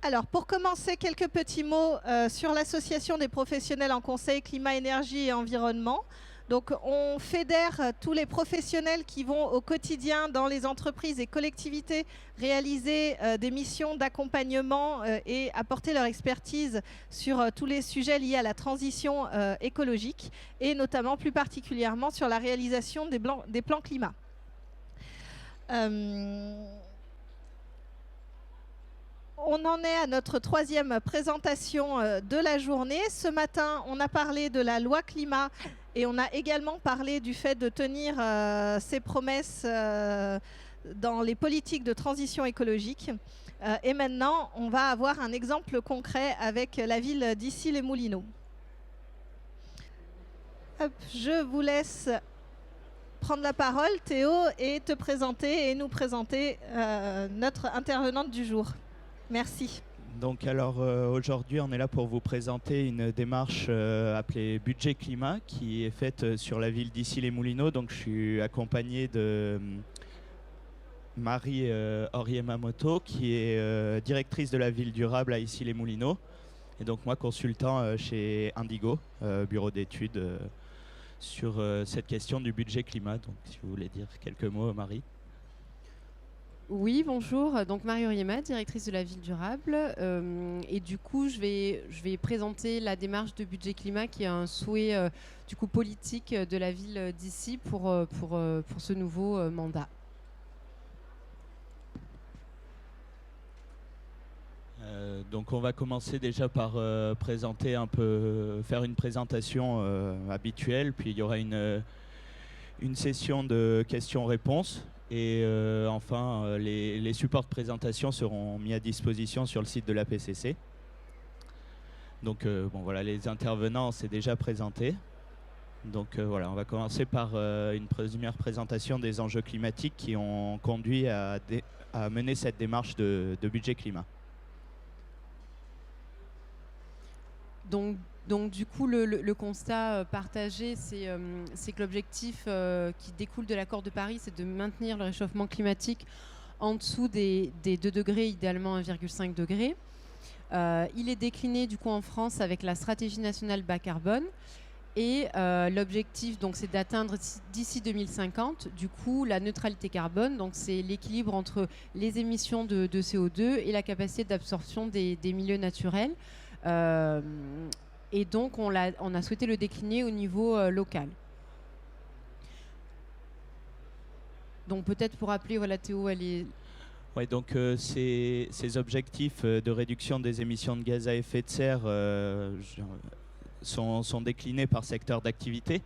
Alors, pour commencer, quelques petits mots sur l'association des professionnels en conseil climat, énergie et environnement. Donc, on fédère tous les professionnels qui vont au quotidien dans les entreprises et collectivités réaliser des missions d'accompagnement et apporter leur expertise sur tous les sujets liés à la transition écologique et notamment plus particulièrement sur la réalisation des plans climat. On en est à notre troisième présentation de la journée. Ce matin, on a parlé de la loi climat et on a également parlé du fait de tenir ses promesses dans les politiques de transition écologique. Et maintenant, on va avoir un exemple concret avec la ville d'Issy-les-Moulineaux. Je vous laisse prendre la parole, Théo, et te présenter et nous présenter notre intervenante du jour. Merci. Donc alors aujourd'hui on est là pour vous présenter une démarche appelée Budget Climat qui est faite sur la ville d'Issy-les-Moulineaux. Donc je suis accompagné de Marie Oriemamoto qui est directrice de la ville durable à Issy-les-Moulineaux et donc moi consultant chez Indigo, bureau d'études sur cette question du budget climat. Donc si vous voulez dire quelques mots, Marie. Oui, bonjour. Donc Marie Oriema, directrice de la ville durable. Et du coup, je vais présenter la démarche de budget climat qui est un souhait du coup politique de la ville d'Issy pour ce nouveau mandat. Donc on va commencer déjà par présenter un peu, faire une présentation habituelle, puis il y aura une session de questions-réponses. Et enfin, les supports de présentation seront mis à disposition sur le site de la PCC. Donc bon, voilà, les intervenants s'est déjà présenté. Donc voilà, on va commencer par une première présentation des enjeux climatiques qui ont conduit à mener cette démarche de budget climat. Donc du coup, le constat partagé, c'est que l'objectif qui découle de l'accord de Paris, c'est de maintenir le réchauffement climatique en dessous des 2 degrés, idéalement 1,5 degré. Il est décliné du coup en France avec la stratégie nationale bas carbone. Et l'objectif, donc, c'est d'atteindre d'ici 2050, du coup, la neutralité carbone. Donc, c'est l'équilibre entre les émissions de CO2 et la capacité d'absorption des milieux naturels. Et donc, on a souhaité le décliner au niveau local. Donc, peut-être pour rappeler, voilà, Théo, elle est... Ouais, donc ces objectifs de réduction des émissions de gaz à effet de serre sont déclinés par secteur d'activité.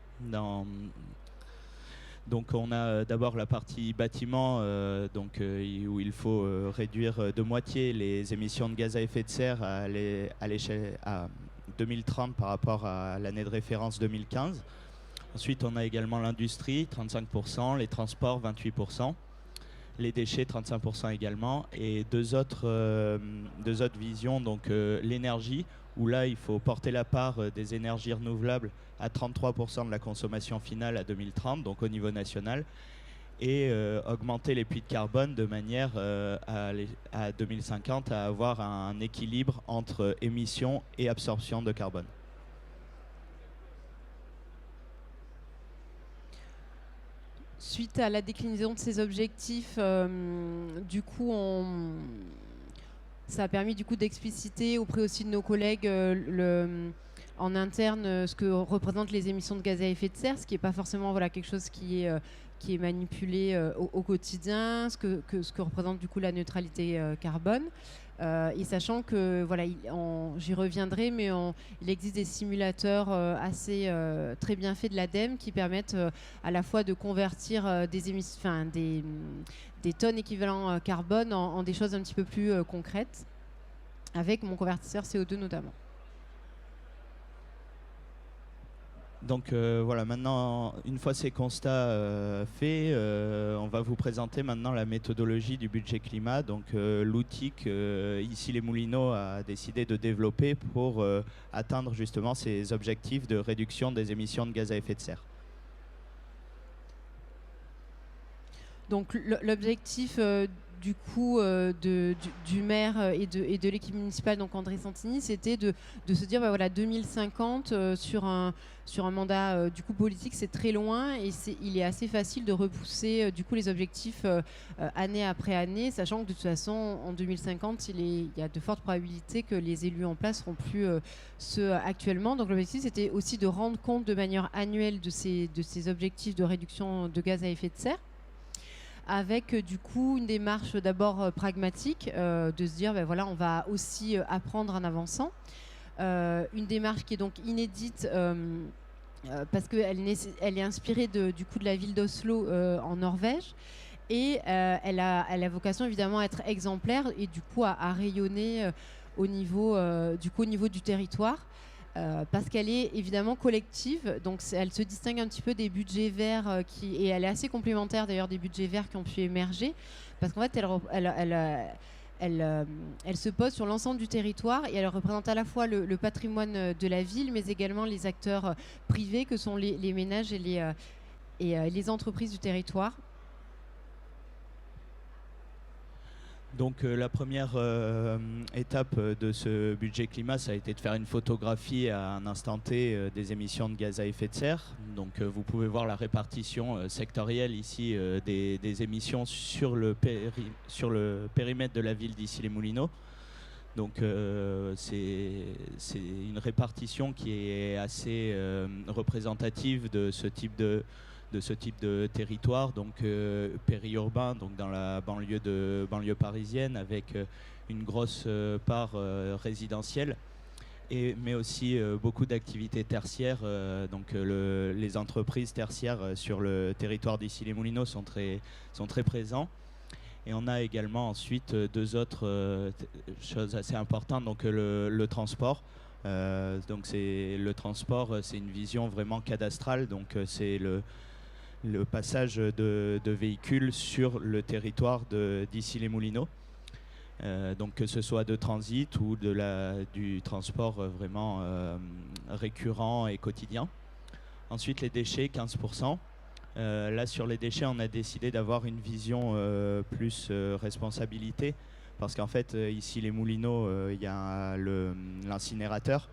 Donc on a d'abord la partie bâtiment où il faut réduire de moitié les émissions de gaz à effet de serre à l'échelle à 2030 par rapport à l'année de référence 2015. Ensuite on a également l'industrie, 35%, les transports, 28%. Les déchets, 35% également. Et deux autres visions, donc l'énergie, où là, il faut porter la part des énergies renouvelables à 33% de la consommation finale à 2030, donc au niveau national, et augmenter les puits de carbone de manière à 2050 à avoir un équilibre entre émissions et absorption de carbone. Suite à la déclinaison de ces objectifs, du coup, ça a permis du coup d'expliciter auprès aussi de nos collègues en interne ce que représentent les émissions de gaz à effet de serre, ce qui n'est pas forcément quelque chose qui est manipulé au quotidien, ce que représente du coup la neutralité carbone. Et sachant que, j'y reviendrai, mais il existe des simulateurs assez très bien faits de l'ADEME qui permettent à la fois de convertir des tonnes équivalent carbone en des choses un petit peu plus concrètes, avec mon convertisseur CO2 notamment. Donc voilà, maintenant, une fois ces constats faits, on va vous présenter maintenant la méthodologie du budget climat, donc l'outil que Issy-les-Moulineaux a décidé de développer pour atteindre justement ces objectifs de réduction des émissions de gaz à effet de serre. Donc l'objectif du coup du maire et de l'équipe municipale, donc André Santini, c'était de se dire voilà, 2050 sur un mandat du coup politique, c'est très loin et il est assez facile de repousser du coup les objectifs année après année, sachant que de toute façon en 2050 il y a de fortes probabilités que les élus en place seront plus ceux actuellement. Donc l'objectif c'était aussi de rendre compte de manière annuelle de ces objectifs de réduction de gaz à effet de serre, avec du coup une démarche d'abord pragmatique, de se dire voilà, on va aussi apprendre en avançant. Une démarche qui est donc inédite parce qu'elle est inspirée du coup de la ville d'Oslo en Norvège, et elle a vocation évidemment à être exemplaire et du coup à rayonner au niveau du territoire. Parce qu'elle est évidemment collective, donc elle se distingue un petit peu des budgets verts et elle est assez complémentaire d'ailleurs des budgets verts qui ont pu émerger, parce qu'en fait elle se pose sur l'ensemble du territoire et elle représente à la fois le patrimoine de la ville, mais également les acteurs privés que sont les ménages et les entreprises du territoire. Donc la première étape de ce budget climat, ça a été de faire une photographie à un instant T des émissions de gaz à effet de serre. Donc vous pouvez voir la répartition sectorielle ici des émissions sur le périmètre de la ville d'Issy-les-Moulineaux. Donc c'est une répartition qui est assez représentative de ce type de territoire, donc périurbain, donc dans la banlieue parisienne, avec une grosse part résidentielle, mais aussi beaucoup d'activités tertiaires. Donc les entreprises tertiaires sur le territoire d'Issy-les-Moulineaux sont très présents. Et on a également ensuite deux autres choses assez importantes, donc le transport. Donc le transport, c'est une vision vraiment cadastrale, donc c'est le passage de véhicules sur le territoire d'Issy-les-Moulineaux, donc que ce soit de transit ou du transport vraiment récurrent et quotidien. Ensuite, les déchets, 15%. Là, sur les déchets, on a décidé d'avoir une vision plus responsabilité, parce qu'en fait, ici, les Moulineaux, il y a l'incinérateur.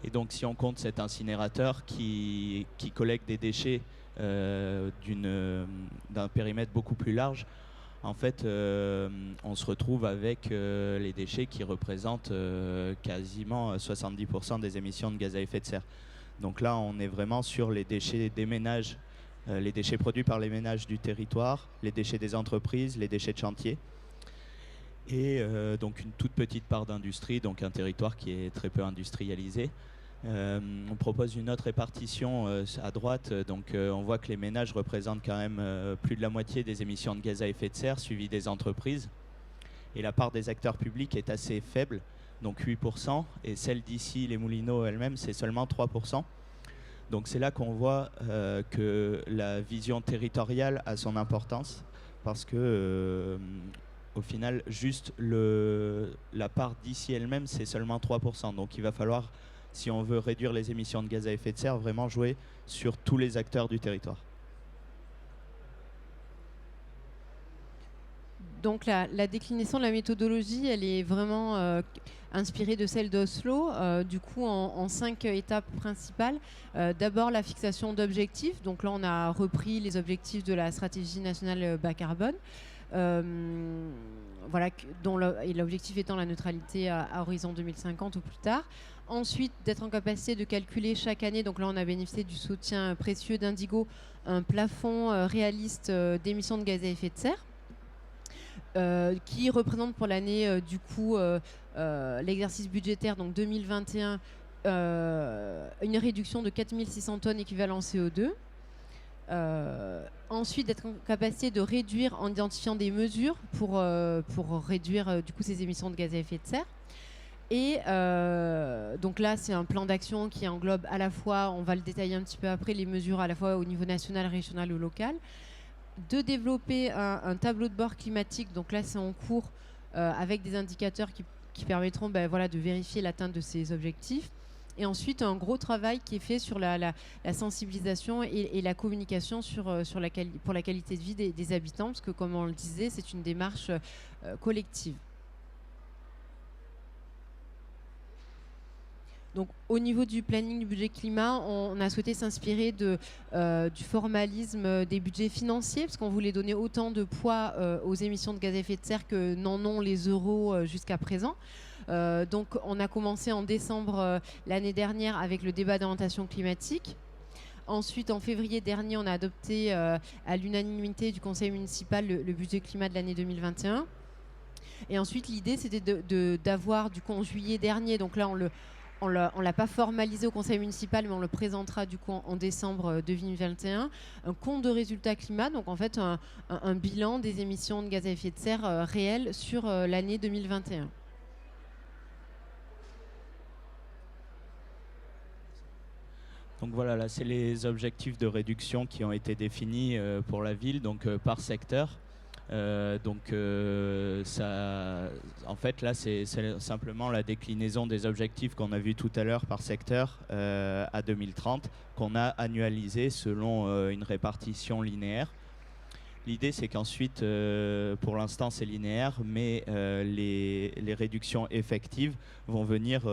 Et donc, si on compte cet incinérateur qui collecte des déchets d'un périmètre beaucoup plus large, en fait, on se retrouve avec les déchets qui représentent quasiment 70% des émissions de gaz à effet de serre. Donc là, on est vraiment sur les déchets des ménages, les déchets produits par les ménages du territoire, les déchets des entreprises, les déchets de chantier. Et donc une toute petite part d'industrie, donc un territoire qui est très peu industrialisé. On propose une autre répartition à droite, donc on voit que les ménages représentent quand même plus de la moitié des émissions de gaz à effet de serre, suivi des entreprises. Et la part des acteurs publics est assez faible, donc 8%, et celle d'ici, les Moulineaux elle-même, c'est seulement 3%. Donc c'est là qu'on voit que la vision territoriale a son importance, parce que au final, juste la part d'ici elle-même, c'est seulement 3%. Donc il va falloir, si on veut réduire les émissions de gaz à effet de serre, vraiment jouer sur tous les acteurs du territoire. Donc la déclinaison de la méthodologie, elle est vraiment inspirée de celle d'Oslo, du coup en 5 étapes principales. D'abord la fixation d'objectifs, donc là on a repris les objectifs de la stratégie nationale bas carbone, voilà, et l'objectif étant la neutralité à horizon 2050 ou plus tard. Ensuite, d'être en capacité de calculer chaque année, donc là on a bénéficié du soutien précieux d'Indigo, un plafond réaliste d'émissions de gaz à effet de serre, qui représente pour l'année du coup l'exercice budgétaire, donc 2021, une réduction de 4600 tonnes équivalent CO2. Ensuite, d'être en capacité de réduire en identifiant des mesures pour réduire du coup ces émissions de gaz à effet de serre. Et donc là, c'est un plan d'action qui englobe à la fois, on va le détailler un petit peu après, les mesures à la fois au niveau national, régional ou local. De développer un tableau de bord climatique, donc là c'est en cours, avec des indicateurs qui permettront voilà, de vérifier l'atteinte de ces objectifs. Et ensuite, un gros travail qui est fait sur la sensibilisation et la communication pour la qualité de vie des habitants, parce que comme on le disait, c'est une démarche collective. Donc, au niveau du planning du budget climat, on a souhaité s'inspirer du formalisme des budgets financiers, parce qu'on voulait donner autant de poids aux émissions de gaz à effet de serre que n'en ont les euros jusqu'à présent. Donc, on a commencé en décembre l'année dernière avec le débat d'orientation climatique. Ensuite, en février dernier, on a adopté à l'unanimité du conseil municipal le budget climat de l'année 2021. Et ensuite, l'idée, c'était d'avoir, du coup, en juillet dernier, donc là, on l'a pas formalisé au conseil municipal, mais on le présentera du coup en décembre 2021, un compte de résultats climat, donc en fait un bilan des émissions de gaz à effet de serre réelles sur l'année 2021. Donc voilà, là c'est les objectifs de réduction qui ont été définis pour la ville, donc par secteur. En fait, là, c'est simplement la déclinaison des objectifs qu'on a vus tout à l'heure par secteur à 2030, qu'on a annualisé selon une répartition linéaire. L'idée, c'est qu'ensuite, pour l'instant, c'est linéaire, mais les réductions effectives vont venir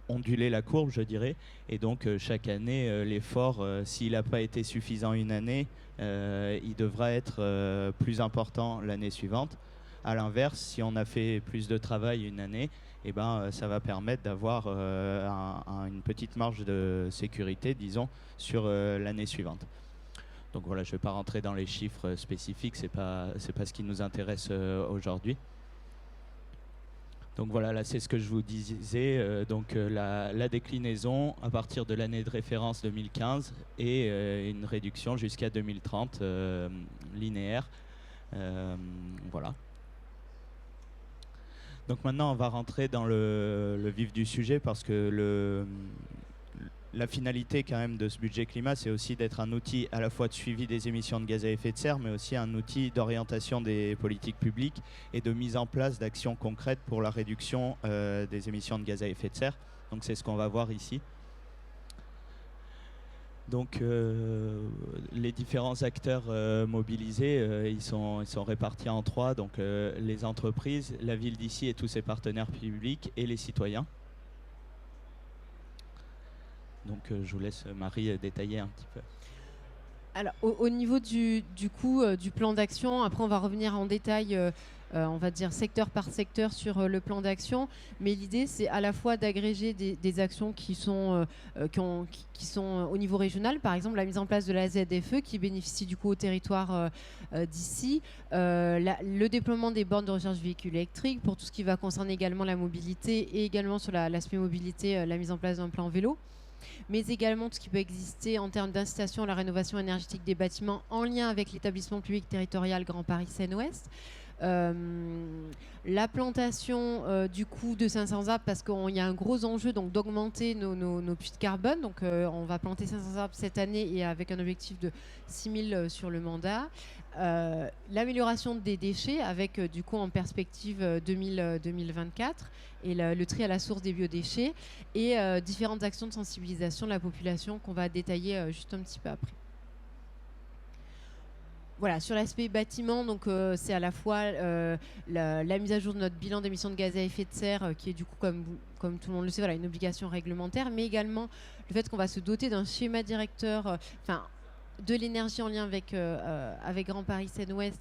onduler la courbe, je dirais. Et donc, chaque année, l'effort, s'il n'a pas été suffisant une année, il devra être plus important l'année suivante. À l'inverse, si on a fait plus de travail une année, eh ben, ça va permettre d'avoir une petite marge de sécurité, disons, sur l'année suivante. Donc voilà, je ne vais pas rentrer dans les chiffres spécifiques, c'est pas ce qui nous intéresse aujourd'hui. Donc voilà, là c'est ce que je vous disais, la déclinaison à partir de l'année de référence 2015 et une réduction jusqu'à 2030 linéaire. Voilà. Donc maintenant on va rentrer dans le vif du sujet parce que la finalité quand même de ce budget climat, c'est aussi d'être un outil à la fois de suivi des émissions de gaz à effet de serre, mais aussi un outil d'orientation des politiques publiques et de mise en place d'actions concrètes pour la réduction des émissions de gaz à effet de serre. Donc c'est ce qu'on va voir ici. Donc les différents acteurs mobilisés, ils sont répartis en trois, donc les entreprises, la ville d'ici et tous ses partenaires publics et les citoyens. Donc je vous laisse Marie détailler un petit peu. Alors au niveau du plan d'action, après on va revenir en détail, on va dire secteur par secteur sur le plan d'action, mais l'idée c'est à la fois d'agréger des actions qui sont au niveau régional, par exemple la mise en place de la ZFE qui bénéficie du coup au territoire d'ici, le déploiement des bornes de recharge véhicules électriques pour tout ce qui va concerner également la mobilité et également sur l'aspect mobilité, la mise en place d'un plan vélo, mais également tout ce qui peut exister en termes d'incitation à la rénovation énergétique des bâtiments en lien avec l'établissement public territorial Grand Paris Seine-Ouest. La plantation du coup de 500 arbres parce qu'il y a un gros enjeu donc d'augmenter nos puits de carbone. Donc on va planter 500 arbres cette année et avec un objectif de 6000 sur le mandat. L'amélioration des déchets avec du coup en perspective 2024 et le tri à la source des biodéchets et différentes actions de sensibilisation de la population qu'on va détailler juste un petit peu après. Voilà, sur l'aspect bâtiment, donc c'est à la fois la mise à jour de notre bilan d'émissions de gaz à effet de serre, qui est du coup, comme tout le monde le sait, voilà, une obligation réglementaire, mais également le fait qu'on va se doter d'un schéma directeur, de l'énergie en lien avec Grand Paris Seine-Ouest,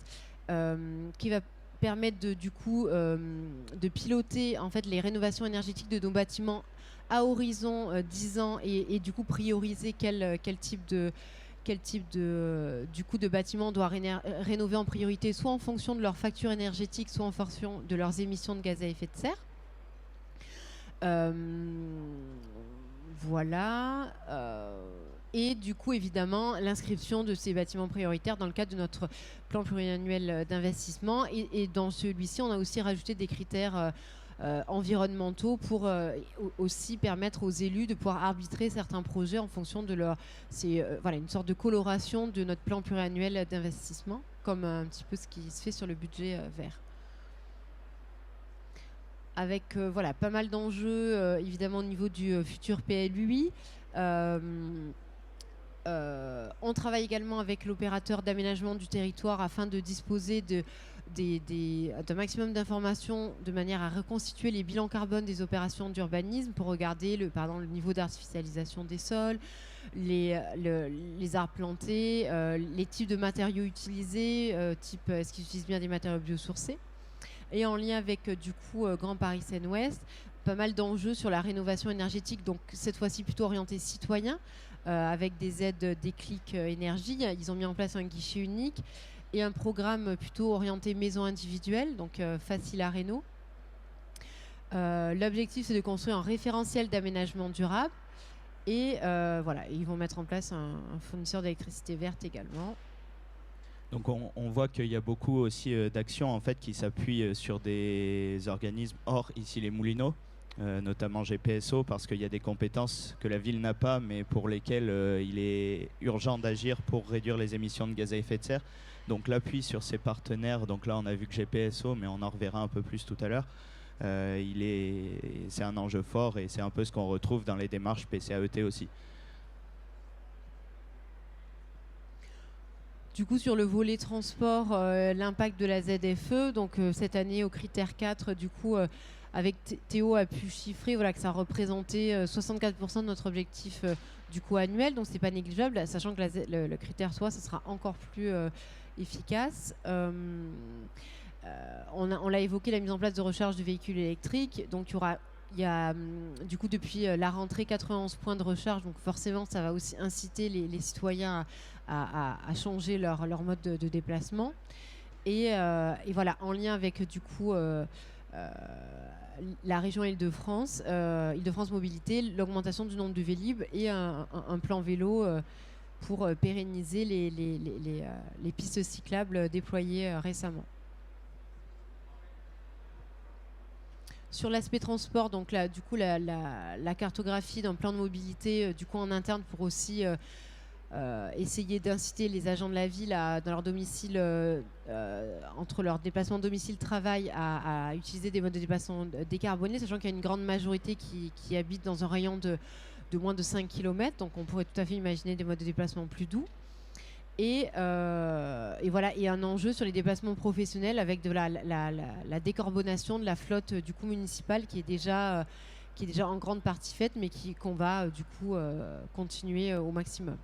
qui va permettre de piloter en fait les rénovations énergétiques de nos bâtiments à horizon 10 ans et du coup prioriser quel type de bâtiment on doit rénover en priorité, soit en fonction de leur facture énergétique, soit en fonction de leurs émissions de gaz à effet de serre. Voilà. Et du coup, évidemment, l'inscription de ces bâtiments prioritaires dans le cadre de notre plan pluriannuel d'investissement. Et dans celui-ci, on a aussi rajouté des critères environnementaux pour aussi permettre aux élus de pouvoir arbitrer certains projets en fonction de leur... C'est voilà, une sorte de coloration de notre plan pluriannuel d'investissement, comme un petit peu ce qui se fait sur le budget vert. avec voilà, pas mal d'enjeux, évidemment au niveau du futur PLUI. On travaille également avec l'opérateur d'aménagement du territoire afin de disposer d'un maximum d'informations de manière à reconstituer les bilans carbone des opérations d'urbanisme pour regarder le niveau d'artificialisation des sols, les arbres plantés, les types de matériaux utilisés, est-ce qu'ils utilisent bien des matériaux biosourcés. Et en lien avec du coup Grand Paris Seine-Ouest, pas mal d'enjeux sur la rénovation énergétique, donc cette fois-ci plutôt orienté citoyen, avec des aides Déclic Énergie. Ils ont mis en place un guichet unique et un programme plutôt orienté maison individuelle, donc facile à réno. L'objectif, c'est de construire un référentiel d'aménagement durable et voilà, ils vont mettre en place un fournisseur d'électricité verte également. Donc on voit qu'il y a beaucoup aussi d'actions en fait qui s'appuient sur des organismes hors ici les Moulineaux, notamment GPSO, parce qu'il y a des compétences que la ville n'a pas, mais pour lesquelles il est urgent d'agir pour réduire les émissions de gaz à effet de serre. Donc l'appui sur ces partenaires, donc là on a vu que GPSO, mais on en reverra un peu plus tout à l'heure, c'est un enjeu fort et c'est un peu ce qu'on retrouve dans les démarches PCAET aussi. Du coup, sur le volet transport, l'impact de la ZFE, donc cette année au critère 4, du coup, avec Théo a pu chiffrer voilà, que ça représentait 64% de notre objectif du coup annuel, donc c'est pas négligeable, sachant que le critère 3, ça sera encore plus efficace. On l'a évoqué, la mise en place de recharge de véhicules électriques, donc il y a du coup depuis la rentrée 91 points de recharge, donc forcément ça va aussi inciter les citoyens à changer leur mode de déplacement. Et voilà, en lien avec du coup la région Île-de-France, Île-de-France Mobilité, l'augmentation du nombre de Vélib et un plan vélo pour pérenniser les pistes cyclables déployées récemment. Sur l'aspect transport, donc là, du coup, la cartographie d'un plan de mobilité du coup en interne pour aussi essayer d'inciter les agents de la ville dans leur domicile, entre leur déplacement domicile-travail, à utiliser des modes de déplacement décarbonés, sachant qu'il y a une grande majorité qui habite dans un rayon de moins de 5 km, donc on pourrait tout à fait imaginer des modes de déplacement plus doux. Et voilà, et un enjeu sur les déplacements professionnels avec de la décarbonation de la flotte du coup municipale qui est déjà en grande partie faite, mais qu'on va du coup continuer au maximum.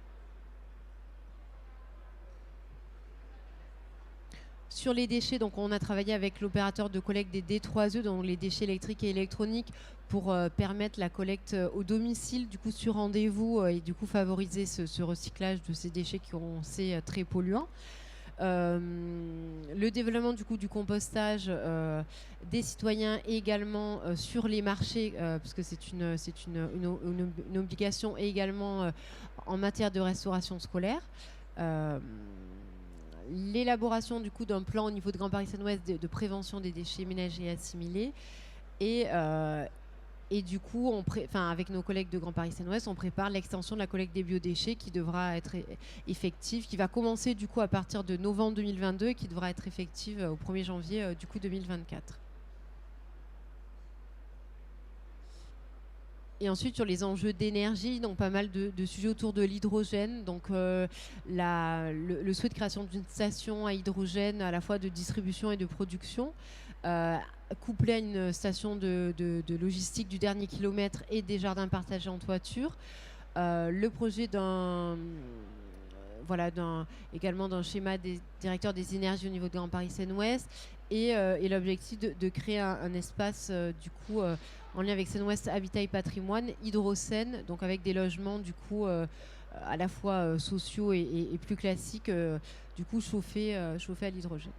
Sur les déchets, donc on a travaillé avec l'opérateur de collecte des D3E, donc les déchets électriques et électroniques, pour permettre la collecte au domicile, du coup sur rendez-vous, et du coup favoriser ce recyclage de ces déchets qui ont c'est très polluants. Le développement du coup du compostage des citoyens et également sur les marchés, parce que c'est une obligation, et également en matière de restauration scolaire. L'élaboration du coup d'un plan au niveau de Grand Paris Seine-Ouest de prévention des déchets ménagers assimilés et du coup avec nos collègues de Grand Paris Seine-Ouest on prépare l'extension de la collecte des biodéchets qui devra être effective, qui va commencer du coup à partir de novembre 2022 et qui devra être effective au 1er janvier du coup 2024. Et ensuite sur les enjeux d'énergie, donc pas mal de sujets autour de l'hydrogène, donc le souhait de création d'une station à hydrogène à la fois de distribution et de production, couplé à une station de logistique du dernier kilomètre et des jardins partagés en toiture, le projet également d'un schéma des directeurs des énergies au niveau de Grand Paris Seine-Ouest et l'objectif de créer un espace du coup en lien avec Seine-Ouest Habitat et Patrimoine, Hydrosène, donc avec des logements du coup à la fois sociaux et plus classiques, du coup chauffés à l'hydrogène.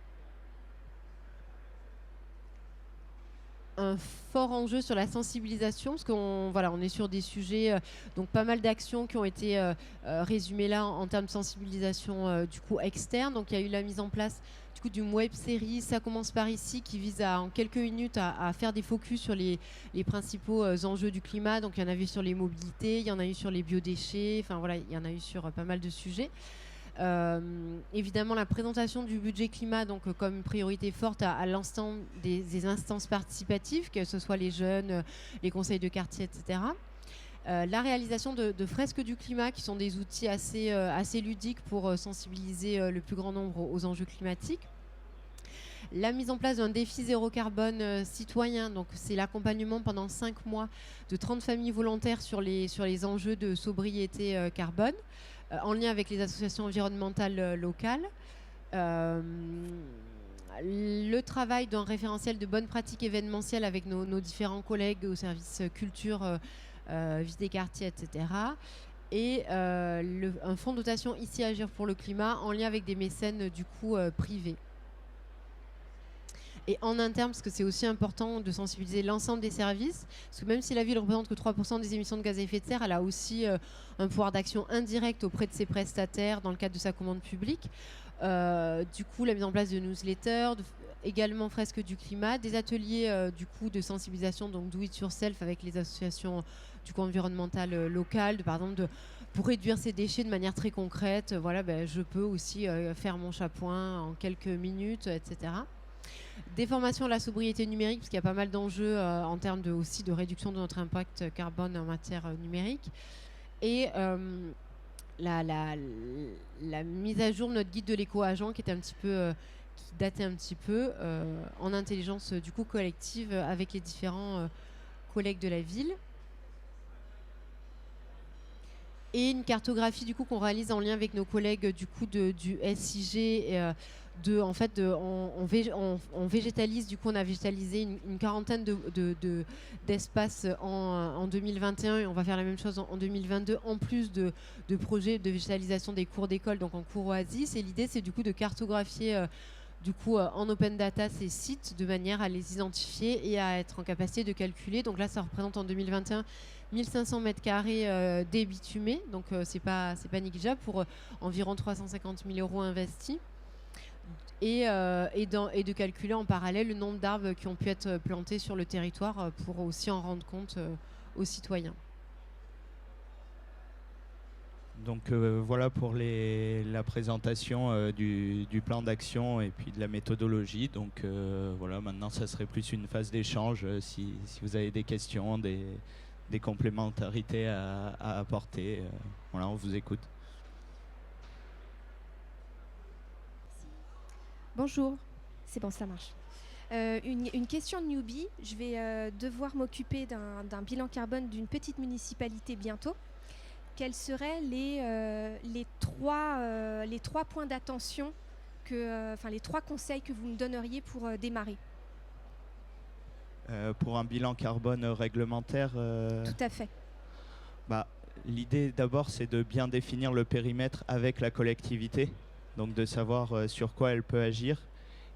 Un fort enjeu sur la sensibilisation, parce on est sur des sujets, donc pas mal d'actions qui ont été résumées là en termes de sensibilisation du coup externe. Donc il y a eu la mise en place du coup d'une web série, ça commence par ici, qui vise en quelques minutes à faire des focus sur les principaux enjeux du climat. Donc il y en a eu sur les mobilités, il y en a eu sur les biodéchets, enfin voilà, il y en a eu sur pas mal de sujets. Évidemment, la présentation du budget climat, donc comme priorité forte à l'ensemble des instances participatives, que ce soit les jeunes, les conseils de quartier, etc. La réalisation de fresques du climat, qui sont des outils assez ludiques pour sensibiliser le plus grand nombre aux enjeux climatiques. La mise en place d'un défi zéro carbone citoyen, donc c'est l'accompagnement pendant 5 mois de 30 familles volontaires sur les enjeux de sobriété carbone, en lien avec les associations environnementales locales. Le travail d'un référentiel de bonnes pratiques événementielles avec nos différents collègues au service culture, vie des quartiers, etc. Et un fonds de dotation ici Agir pour le climat en lien avec des mécènes du coup privés. Et en interne, parce que c'est aussi important de sensibiliser l'ensemble des services, parce que même si la ville ne représente que 3% des émissions de gaz à effet de serre, elle a aussi un pouvoir d'action indirect auprès de ses prestataires dans le cadre de sa commande publique. Du coup, la mise en place de newsletters, également fresques du climat, des ateliers du coup de sensibilisation, donc do it yourself avec les associations du coup environnementales locales, par exemple pour réduire ses déchets de manière très concrète. Voilà, je peux aussi faire mon chapouin en quelques minutes, etc. Des formations à la sobriété numérique, parce qu'il y a pas mal d'enjeux en termes aussi de réduction de notre impact carbone en matière numérique. Et la mise à jour de notre guide de l'éco-agent, qui datait un petit peu, en intelligence du coup collective avec les différents collègues de la ville. Et une cartographie du coup qu'on réalise en lien avec nos collègues du coup du SIG. On végétalise, du coup on a végétalisé une quarantaine d'espaces en 2021 et on va faire la même chose en 2022, en plus de projets de végétalisation des cours d'école, donc en cours oasis. Et l'idée c'est du coup de cartographier en open data ces sites de manière à les identifier et à être en capacité de calculer. Donc là ça représente en 2021 1500 mètres carrés débitumés, donc c'est pas négligeable pour environ 350 000 € investis. Et de calculer en parallèle le nombre d'arbres qui ont pu être plantés sur le territoire pour aussi en rendre compte aux citoyens. Donc voilà pour la présentation du plan d'action et puis de la méthodologie. Donc voilà, maintenant ça serait plus une phase d'échange si vous avez des questions, des complémentarités à apporter. Voilà, on vous écoute. Bonjour, c'est bon, ça marche. Une question de newbie. Je vais devoir m'occuper d'un bilan carbone d'une petite municipalité bientôt. Quels seraient les trois points d'attention, les 3 conseils que vous me donneriez pour démarrer? Pour un bilan carbone réglementaire Tout à fait. L'idée d'abord c'est de bien définir le périmètre avec la collectivité, donc de savoir sur quoi elle peut agir,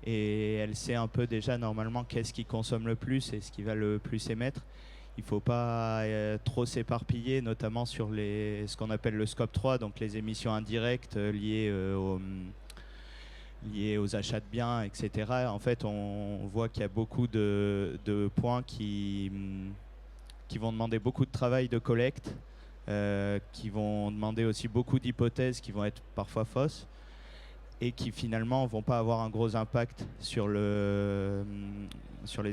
et elle sait un peu déjà normalement qu'est-ce qui consomme le plus et ce qui va le plus émettre. Il ne faut pas trop s'éparpiller, notamment sur ce qu'on appelle le scope 3, donc les émissions indirectes liées aux achats de biens, etc. En fait, on voit qu'il y a beaucoup de points qui vont demander beaucoup de travail de collecte, qui vont demander aussi beaucoup d'hypothèses qui vont être parfois fausses et qui finalement ne vont pas avoir un gros impact sur les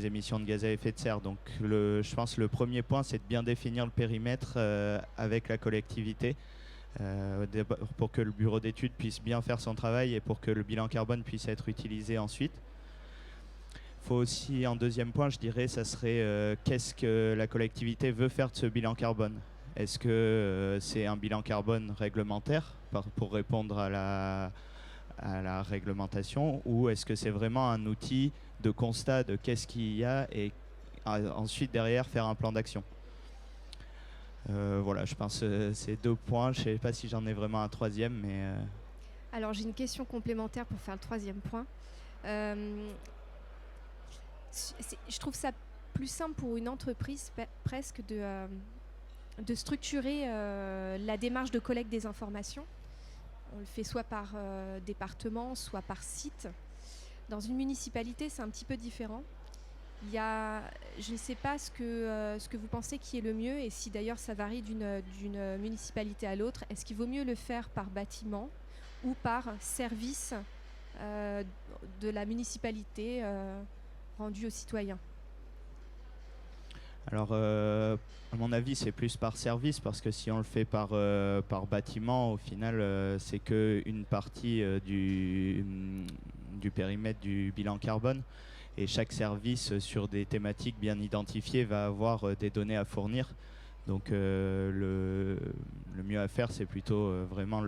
émissions de gaz à effet de serre. Donc je pense que le premier point, c'est de bien définir le périmètre avec la collectivité, pour que le bureau d'études puisse bien faire son travail et pour que le bilan carbone puisse être utilisé ensuite. Il faut aussi, en deuxième point, je dirais, ça serait qu'est-ce que la collectivité veut faire de ce bilan carbone. Est-ce que c'est un bilan carbone réglementaire pour répondre à la réglementation, ou est-ce que c'est vraiment un outil de constat de qu'est-ce qu'il y a et ensuite derrière faire un plan d'action? Voilà, je pense que c'est 2 points. Je ne sais pas si j'en ai vraiment un troisième, mais... Alors j'ai une question complémentaire pour faire le 3e point. Je trouve ça plus simple pour une entreprise presque de structurer la démarche de collecte des informations. On le fait soit par département, soit par site. Dans une municipalité, c'est un petit peu différent. Je ne sais pas ce que vous pensez qui est le mieux, et si d'ailleurs ça varie d'une municipalité à l'autre. Est-ce qu'il vaut mieux le faire par bâtiment ou par service de la municipalité rendu aux citoyens? Alors, à mon avis, c'est plus par service, parce que si on le fait par bâtiment, au final, c'est qu'une partie du périmètre du bilan carbone. Et chaque service sur des thématiques bien identifiées va avoir des données à fournir. Donc, le mieux à faire, c'est plutôt vraiment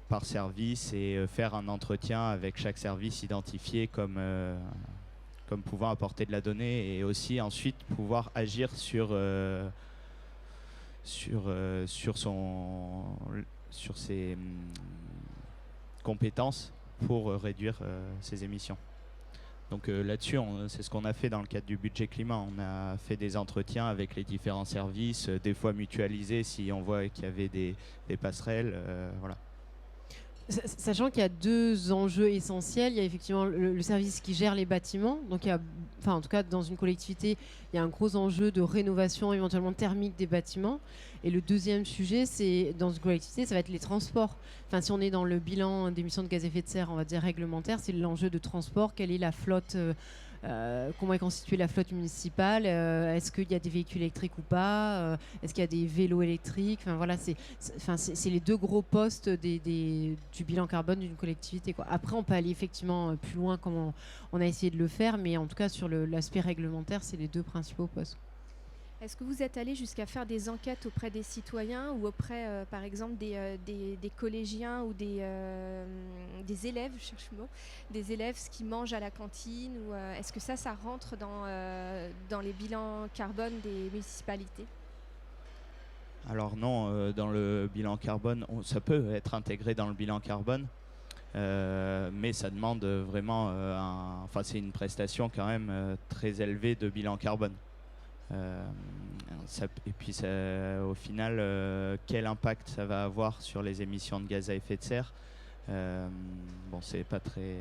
par service, et faire un entretien avec chaque service identifié comme pouvant apporter de la donnée, et aussi ensuite pouvoir agir sur ses compétences pour réduire ses émissions. Donc là-dessus, c'est ce qu'on a fait dans le cadre du budget climat. On a fait des entretiens avec les différents services, des fois mutualisés si on voit qu'il y avait des passerelles. Voilà. Sachant qu'il y a deux enjeux essentiels, il y a effectivement le service qui gère les bâtiments, donc il y a, enfin en tout cas dans une collectivité, il y a un gros enjeu de rénovation éventuellement thermique des bâtiments. Et le deuxième sujet, c'est dans une collectivité, ça va être les transports. Enfin, si on est dans le bilan d'émissions de gaz à effet de serre, on va dire réglementaire, c'est l'enjeu de transport. Quelle est la flotte comment est constituée la flotte municipale, est-ce qu'il y a des véhicules électriques ou pas, est-ce qu'il y a des vélos électriques, enfin voilà, c'est les deux gros postes du bilan carbone d'une collectivité, quoi. Après on peut aller effectivement plus loin comme on a essayé de le faire, mais en tout cas sur l'aspect réglementaire, c'est les deux principaux postes. Est-ce que vous êtes allé jusqu'à faire des enquêtes auprès des citoyens ou auprès, par exemple, des collégiens ou des élèves, je cherche le mot, des élèves, ce qu'ils mangent à la cantine, ou est-ce que ça rentre dans les bilans carbone des municipalités? Alors non, dans le bilan carbone, ça peut être intégré dans le bilan carbone, mais ça demande vraiment, c'est une prestation quand même très élevée de bilan carbone. Et puis au final, quel impact ça va avoir sur les émissions de gaz à effet de serre, c'est pas très...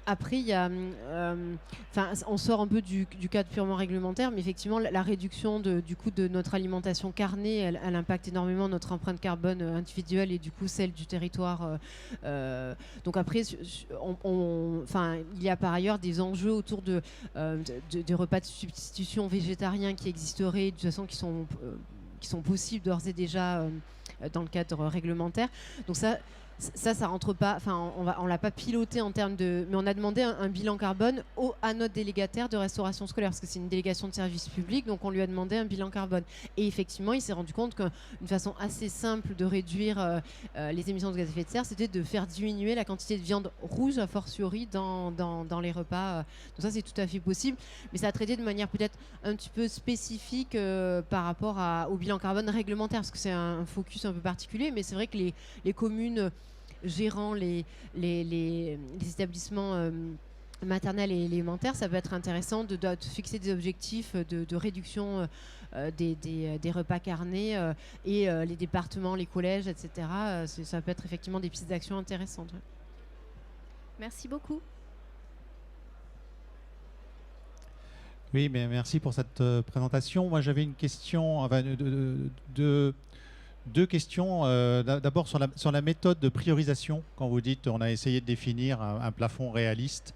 Après, il y a, on sort un peu du cadre purement réglementaire, mais effectivement, la réduction du coût de notre alimentation carnée, elle impacte énormément notre empreinte carbone individuelle et du coup celle du territoire. Donc après, il y a par ailleurs des enjeux autour de repas de substitution végétariens qui existeraient, de toute façon qui sont possibles d'ores et déjà dans le cadre réglementaire. Donc ça rentre pas, on l'a pas piloté en termes de, mais on a demandé un bilan carbone à notre délégataire de restauration scolaire, parce que c'est une délégation de service public, donc on lui a demandé un bilan carbone. Et effectivement, il s'est rendu compte qu'une façon assez simple de réduire les émissions de gaz à effet de serre, c'était de faire diminuer la quantité de viande rouge, a fortiori, dans les repas. Donc ça, c'est tout à fait possible, mais ça a traité de manière peut-être un petit peu spécifique par rapport au bilan carbone réglementaire, parce que c'est un focus un peu particulier, mais c'est vrai que les communes gérant les établissements maternels et élémentaires, ça peut être intéressant de fixer des objectifs de réduction des repas carnés et les départements, les collèges, etc. Ça peut être effectivement des pistes d'action intéressantes. Ouais. Merci beaucoup. Oui, mais merci pour cette présentation. Moi, j'avais une question, deux questions. D'abord sur la méthode de priorisation. Quand vous dites on a essayé de définir un plafond réaliste,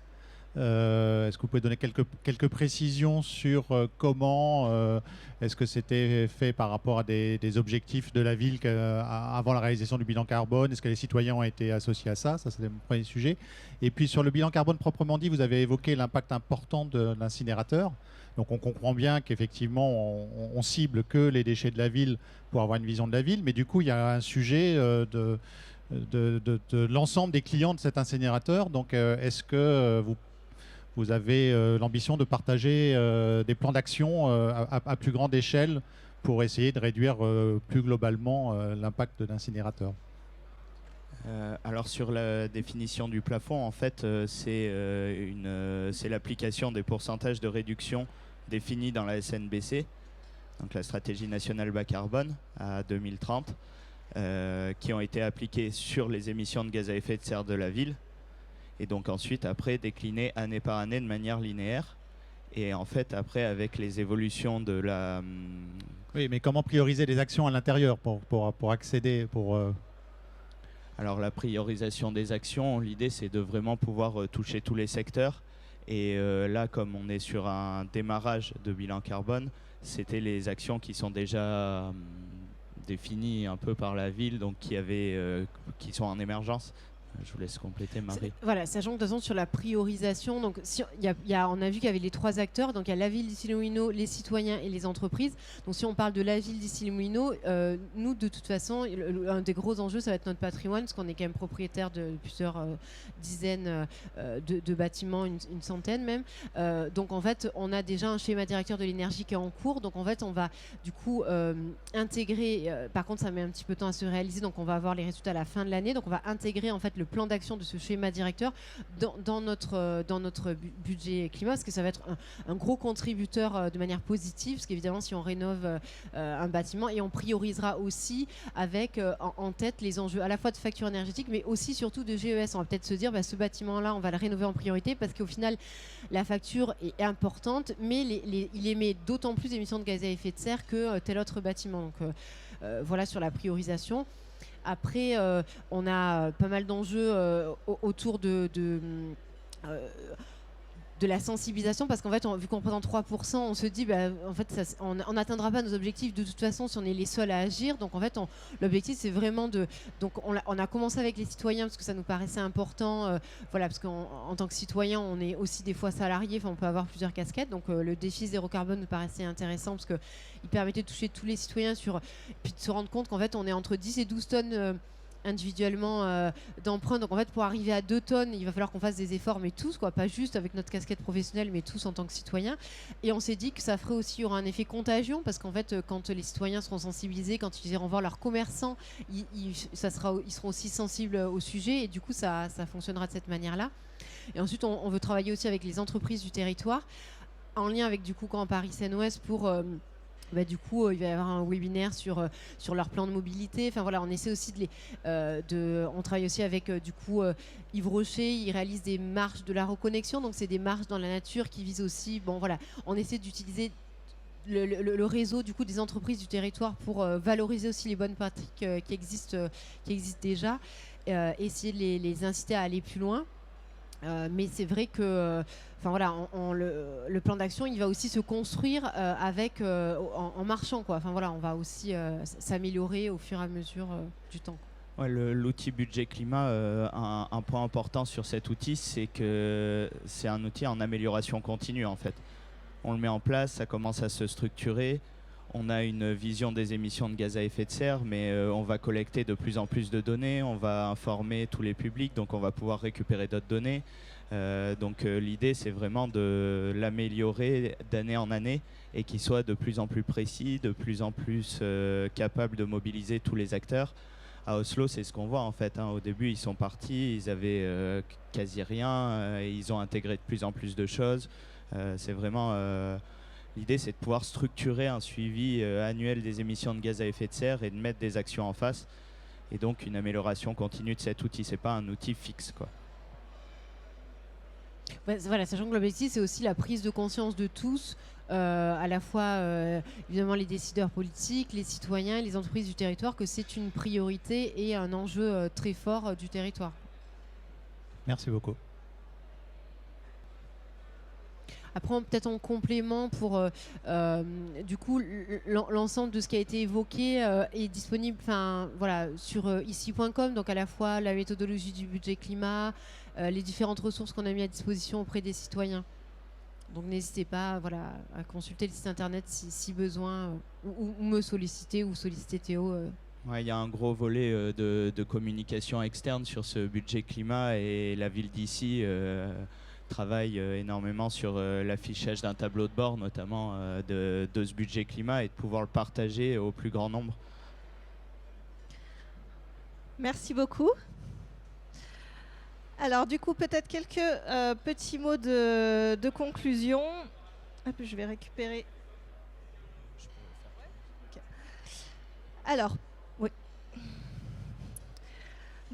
est-ce que vous pouvez donner quelques précisions sur comment est-ce que c'était fait par rapport à des objectifs de la ville avant la réalisation du bilan carbone? Est-ce que les citoyens ont été associés à ça? Ça, c'est mon premier sujet. Et puis sur le bilan carbone proprement dit, vous avez évoqué l'impact important de l'incinérateur. Donc on comprend bien qu'effectivement on cible que les déchets de la ville pour avoir une vision de la ville, mais du coup il y a un sujet de l'ensemble des clients de cet incinérateur. Donc est-ce que vous avez l'ambition de partager des plans d'action à plus grande échelle pour essayer de réduire plus globalement l'impact de l'incinérateur? Alors sur la définition du plafond, en fait, c'est l'application des pourcentages de réduction définis dans la SNBC, donc la stratégie nationale bas carbone à 2030, qui ont été appliqués sur les émissions de gaz à effet de serre de la ville, et donc ensuite après déclinés année par année de manière linéaire. Et en fait après, avec les évolutions de Oui, mais comment prioriser les actions à l'intérieur pour accéder Alors la priorisation des actions, l'idée c'est de vraiment pouvoir toucher tous les secteurs. Et là, comme on est sur un démarrage de bilan carbone, c'était les actions qui sont déjà définies un peu par la ville, donc qui sont en émergence. Je vous laisse compléter, Marie. Voilà, sachant que de toute façon, sur la priorisation, donc, on a vu qu'il y avait les 3 acteurs, donc il y a la ville d'Issy-les-Moulineaux, les citoyens et les entreprises. Donc si on parle de la ville d'Issy-les-Moulineaux, nous, de toute façon, un des gros enjeux, ça va être notre patrimoine, parce qu'on est quand même propriétaire de plusieurs dizaines de bâtiments, une centaine même. Donc en fait, on a déjà un schéma directeur de l'énergie qui est en cours. Donc en fait, on va du coup intégrer, par contre, ça met un petit peu de temps à se réaliser, donc on va avoir les résultats à la fin de l'année. Donc on va intégrer en fait le plan d'action de ce schéma directeur dans notre budget climat, parce que ça va être un gros contributeur de manière positive, parce qu'évidemment si on rénove un bâtiment, et on priorisera aussi avec en tête les enjeux à la fois de facture énergétique, mais aussi surtout de GES. On va peut-être se dire ce bâtiment là on va le rénover en priorité, parce qu'au final la facture est importante, mais il émet d'autant plus d'émissions de gaz à effet de serre que tel autre bâtiment. Donc voilà sur la priorisation. Après, on a pas mal d'enjeux autour de la sensibilisation, parce qu'en fait, vu qu'on représente 3%, on se dit, en fait, on n'atteindra pas nos objectifs de toute façon si on est les seuls à agir. Donc, en fait, l'objectif, c'est vraiment donc, on a commencé avec les citoyens parce que ça nous paraissait important. Voilà, parce qu'en tant que citoyen, on est aussi des fois salarié. Enfin, on peut avoir plusieurs casquettes. Donc, le défi zéro carbone nous paraissait intéressant parce que il permettait de toucher tous les citoyens puis de se rendre compte qu'en fait, on est entre 10 et 12 tonnes. Individuellement d'emprunt. Donc en fait, pour arriver à 2 tonnes, il va falloir qu'on fasse des efforts, mais tous, quoi, pas juste avec notre casquette professionnelle, mais tous en tant que citoyens. Et on s'est dit que ça ferait aussi, il y aura un effet contagion, parce qu'en fait, quand les citoyens seront sensibilisés, quand ils iront voir leurs commerçants, ils seront aussi sensibles au sujet, et du coup, ça fonctionnera de cette manière-là. Et ensuite, on veut travailler aussi avec les entreprises du territoire, en lien avec du coup Grand Paris Seine-Ouest pour... du coup, il va y avoir un webinaire sur leur plan de mobilité. Enfin voilà, on essaie aussi on travaille aussi avec du coup Yves Rocher. Il réalise des marches de la reconnexion. Donc c'est des marches dans la nature qui visent aussi. Bon voilà, on essaie d'utiliser le réseau du coup des entreprises du territoire pour valoriser aussi les bonnes pratiques qui existent déjà. Essayer de les inciter à aller plus loin. Mais c'est vrai que le plan d'action, il va aussi se construire en marchant, quoi. Enfin voilà, on va aussi s'améliorer au fur et à mesure du temps. Ouais, l'outil budget climat, un point important sur cet outil, c'est que c'est un outil en amélioration continue en fait. On le met en place, ça commence à se structurer. On a une vision des émissions de gaz à effet de serre, mais on va collecter de plus en plus de données, on va informer tous les publics, donc on va pouvoir récupérer d'autres données. Donc l'idée, c'est vraiment de l'améliorer d'année en année et qu'il soit de plus en plus précis, de plus en plus capable de mobiliser tous les acteurs. À Oslo, c'est ce qu'on voit en fait. Au début, ils sont partis, ils avaient quasi rien, et ils ont intégré de plus en plus de choses. C'est vraiment... L'idée, c'est de pouvoir structurer un suivi annuel des émissions de gaz à effet de serre et de mettre des actions en face. Et donc, une amélioration continue de cet outil. Ce n'est pas un outil fixe, quoi. Voilà, sachant que l'objectif, c'est aussi la prise de conscience de tous, à la fois évidemment les décideurs politiques, les citoyens, les entreprises du territoire, que c'est une priorité et un enjeu très fort du territoire. Merci beaucoup. Après, peut-être en complément, pour du coup, l'ensemble de ce qui a été évoqué est disponible sur ici.com, donc à la fois la méthodologie du budget climat, les différentes ressources qu'on a mis à disposition auprès des citoyens. Donc n'hésitez pas à consulter le site internet si besoin, ou me solliciter ou solliciter Théo. Ouais, il y a un gros volet de communication externe sur ce budget climat, et la ville d'Issy travaille énormément sur l'affichage d'un tableau de bord, notamment de ce budget climat, et de pouvoir le partager au plus grand nombre. Merci beaucoup. Alors du coup, peut-être quelques petits mots de conclusion. Hop, je vais récupérer. Okay. Alors, oui.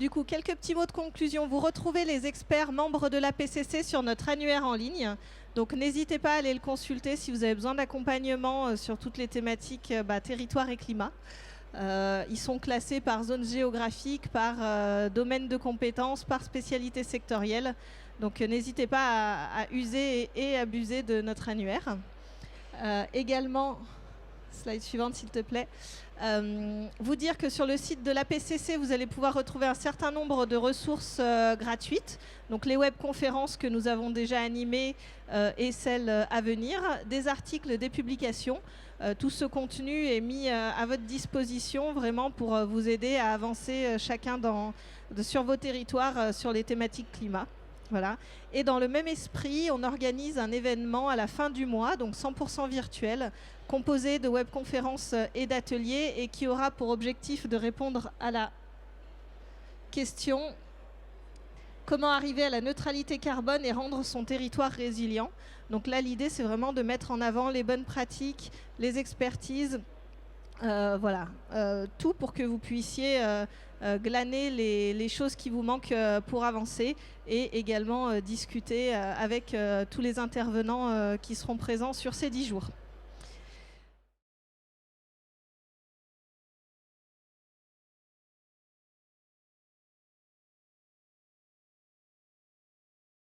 Du coup, quelques petits mots de conclusion. Vous retrouvez les experts membres de l'APCC sur notre annuaire en ligne. Donc n'hésitez pas à aller le consulter si vous avez besoin d'accompagnement sur toutes les thématiques territoire et climat. Ils sont classés par zone géographique, par domaine de compétences, par spécialité sectorielle. Donc n'hésitez pas à user et abuser de notre annuaire. Également, slide suivante s'il te plaît, vous dire que sur le site de l'APCC, vous allez pouvoir retrouver un certain nombre de ressources gratuites. Donc les webconférences que nous avons déjà animées et celles à venir, des articles, des publications. Tout ce contenu est mis à votre disposition vraiment pour vous aider à avancer chacun sur vos territoires sur les thématiques climat. Voilà. Et dans le même esprit, on organise un événement à la fin du mois, donc 100% virtuel, composé de webconférences et d'ateliers et qui aura pour objectif de répondre à la question comment arriver à la neutralité carbone et rendre son territoire résilient. Donc là, l'idée, c'est vraiment de mettre en avant les bonnes pratiques, les expertises, tout pour que vous puissiez glaner les choses qui vous manquent pour avancer et également discuter avec tous les intervenants qui seront présents sur ces 10 jours.